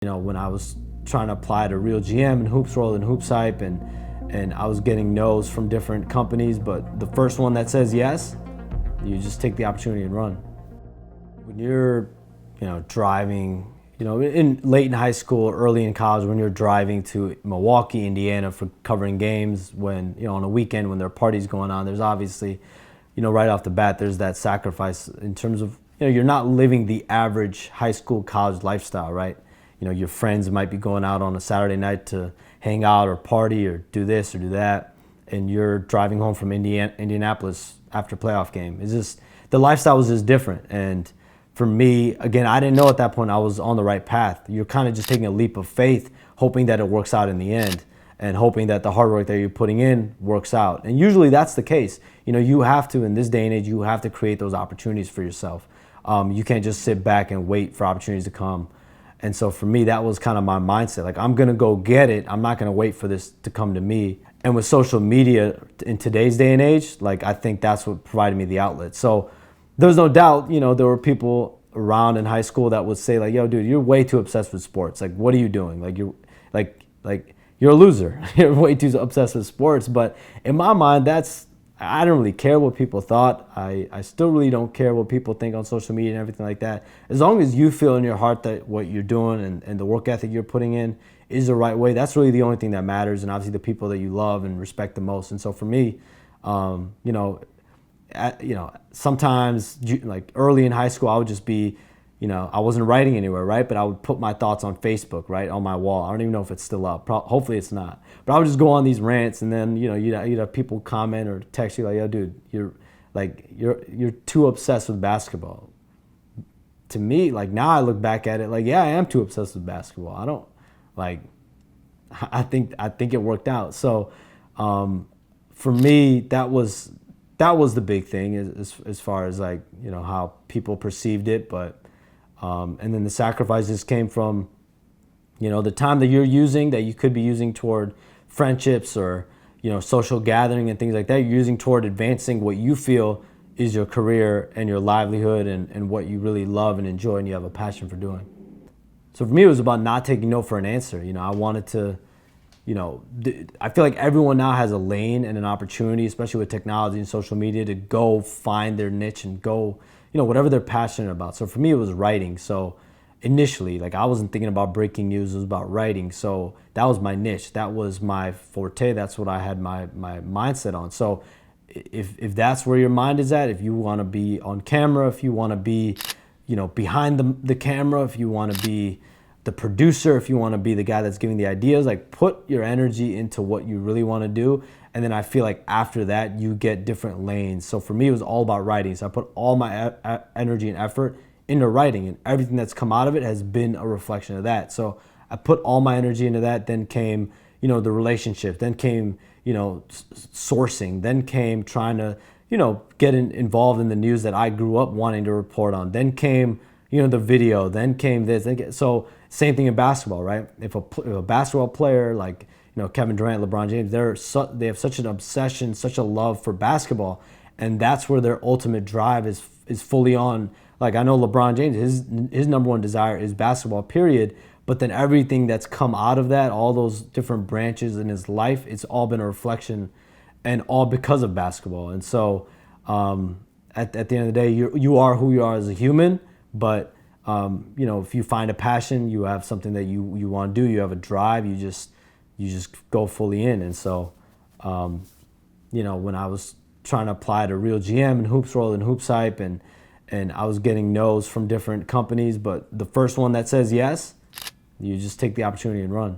When I was trying to apply to Real GM and Hoops World and Hoops Hype, and I was getting no's from different companies, but the first one that says yes, you just take the opportunity and run. When you're, driving, late in high school, early in college, when you're driving to Milwaukee, Indiana for covering games, when, on a weekend when there are parties going on, there's obviously, right off the bat, there's that sacrifice in terms of, you're not living the average high school, college lifestyle, right? Your friends might be going out on a Saturday night to hang out or party or do this or do that, and you're driving home from Indianapolis after a playoff game. It's just, the lifestyle was just different. And for me, again, I didn't know at that point I was on the right path. You're kind of just taking a leap of faith, hoping that it works out in the end, and hoping that the hard work that you're putting in works out. And usually that's the case. You have to, in this day and age, you have to create those opportunities for yourself. You can't just sit back and wait for opportunities to come. And so for me, that was kind of my mindset. Like, I'm going to go get it. I'm not going to wait for this to come to me. And with social media in today's day and age, like, I think that's what provided me the outlet. So there's no doubt, there were people around in high school that would say, like, yo, dude, you're way too obsessed with sports. Like, what are you doing? Like, you're a loser. You're way too obsessed with sports. But in my mind, I don't really care what people thought. I still really don't care what people think on social media and everything like that. As long as you feel in your heart that what you're doing and the work ethic you're putting in is the right way, that's really the only thing that matters, and obviously the people that you love and respect the most. And so for me, sometimes, like early in high school, I would just be, I wasn't writing anywhere, right? But I would put my thoughts on Facebook, right, on my wall. I don't even know if it's still up. Hopefully it's not. But I would just go on these rants, and then, you'd have people comment or text you like, yo, dude, you're too obsessed with basketball. To me, like, now I look back at it, like, yeah, I am too obsessed with basketball. I think it worked out. So for me, that was the big thing as far as, like, how people perceived it. But and then the sacrifices came from, the time that you're using, that you could be using toward friendships or, social gathering and things like that. You're using toward advancing what you feel is your career and your livelihood and what you really love and enjoy and you have a passion for doing. So for me, it was about not taking no for an answer. I wanted to, I feel like everyone now has a lane and an opportunity, especially with technology and social media, to go find their niche and go, whatever they're passionate about. So for me, it was writing. So initially, like, I wasn't thinking about breaking news, it was about writing. So that was my niche. That was my forte. That's what I had my mindset on. So if that's where your mind is at, if you want to be on camera, if you want to be, behind the camera, if you want to be the producer, if you want to be the guy that's giving the ideas, like, put your energy into what you really want to do. And then I feel like after that, you get different lanes. So for me, it was all about writing. So I put all my energy and effort into writing, and everything that's come out of it has been a reflection of that. So I put all my energy into that. Then came, the relationship. Then came, sourcing. Then came trying to, get involved in the news that I grew up wanting to report on. Then came, the video. Then came this. So same thing in basketball, right? If a basketball player like, Kevin Durant, LeBron James, they have such an obsession, such a love for basketball, and that's where their ultimate drive is fully on. Like, I know LeBron James, his number one desire is basketball, period. But then everything that's come out of that, all those different branches in his life, it's all been a reflection, and all because of basketball. And so, at the end of the day, you are who you are as a human. But if you find a passion, you have something that you want to do, you have a drive, you just go fully in. And so, when I was trying to apply to Real GM and Hoops World and Hoops Hype, and I was getting no's from different companies, but the first one that says yes, you just take the opportunity and run.